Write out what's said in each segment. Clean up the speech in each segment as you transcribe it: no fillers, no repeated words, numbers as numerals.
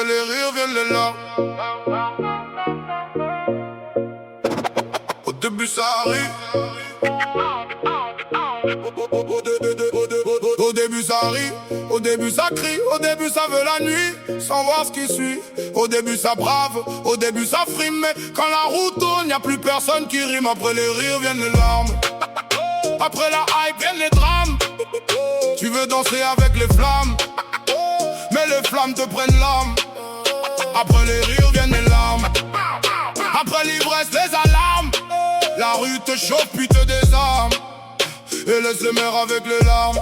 Après les rires viennent les larmes. Au début ça arrive. Au début ça arrive, au début ça crie, au début ça veut la nuit, sans voir ce qui suit. Au début ça brave, au début ça frime, mais quand la route tourne, y'a plus personne qui rime. Après les rires viennent les larmes. Après la hype viennent les drames. Tu veux danser avec les flammes, mais les flammes te prennent l'âme. Après les rires viennent les larmes. Après l'ivresse les alarmes. La rue te chauffe puis te désarme et laisse les mers avec les larmes.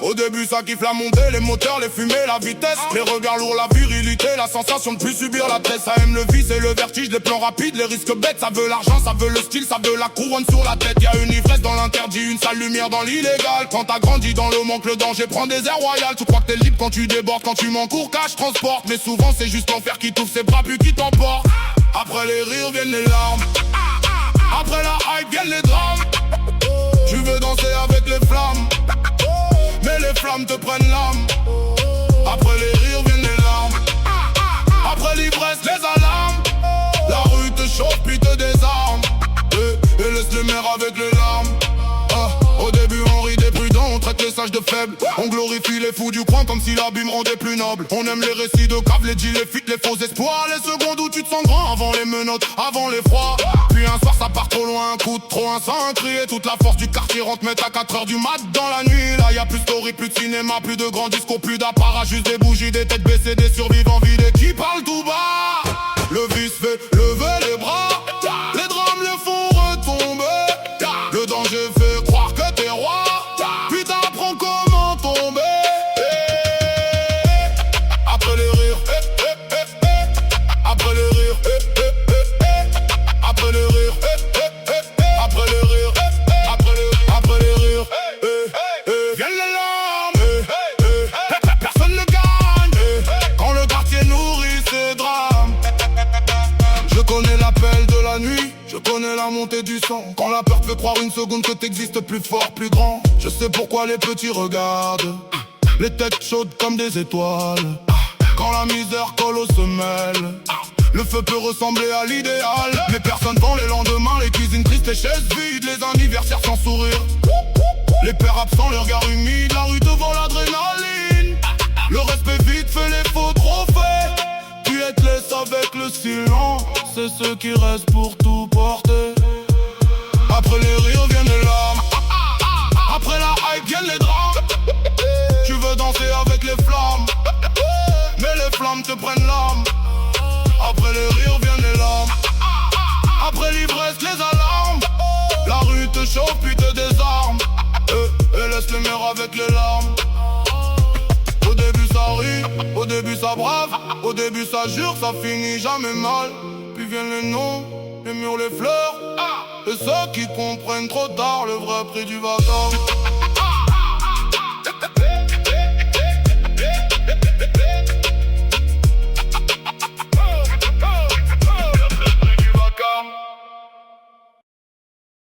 Au début ça kiffe la montée, les moteurs, les fumées, la vitesse, les regards lourds, la virilité, la sensation de plus subir la tête. Ça aime le vice et le vertige, les plans rapides, les risques bêtes. Ça veut l'argent, ça veut le style, ça veut la couronne sur la tête. Y'a une ivresse dans l'interdit, une sale lumière dans l'illégal. Quand t'as grandi dans le manque, le danger prend des airs royales. Tu crois que t'es libre quand tu débordes, quand tu m'encours, cache, transporte. Mais souvent c'est juste l'enfer qui t'ouvre ses bras plus qui t'emporte. Après les rires viennent les larmes. Après la hype viennent les drames. Tu veux danser avec les flammes, mais les flammes te prennent l'âme. Après les rires viennent les larmes. Après l'ivresse les alarmes. La rue te chauffe puis te désarme et laisse les mers avec les larmes. Au début on rit des prudents, on traite les sages de faibles. On glorifie les fous du coin comme si l'abîme rendait plus noble. On aime les récits de caves, les deals, les fuites, les faux espoirs. Les secondes où tu te sens grand, avant les menottes, avant les froids. Puis un soir ça part trop loin, un coup de trop, un sang, un cri. Et toute la force du quartier rentre mettre à 4h du mat dans la nuit. Là y'a plus de story, plus de cinéma, plus de grands discours, plus d'apparat, juste des bougies, des têtes baissées, des survivants vides qui parlent tout bas. Le vice fait lever les bras, les drames le font retomber. Le danger fait croire que t'es roi, puis t'apprends comment tomber. Après les rires, après les rires, après les rires, après les rires, après les rires, viennent les larmes. Personne ne gagne quand le quartier nourrit ses drames. Je connais l'appel de la nuit, je connais la montée du sang. Quand la peur te fait croire une seconde que t'existes plus fort, plus grand. Je sais pourquoi les petits regardent, les têtes chaudes comme des étoiles. Quand la misère colle aux semelles, le feu peut ressembler à l'idéal. Mais personne vend les lendemains, les cuisines tristes, les chaises vides, les anniversaires sans sourire. Les pères absents, les regards humides, la rue te vend l'adrénaline. Le respect vite fait les faux trophées. Tu es te laisse avec le silence, c'est ceux qui restent pour tout porter. Après les rires viennent les larmes. Après la hype viennent les drames. Tu veux danser avec les flammes, mais les flammes te prennent l'âme. Après les rires viennent les larmes. Après l'ivresse les alarmes. La rue te chauffe puis te désarme et laisse les mers avec les larmes. Au début ça rit, au début ça brave, au début ça jure, ça finit jamais mal. Puis viennent les noms, les murs, les fleurs, et ceux qui comprennent trop tard le vrai prix du vacarme.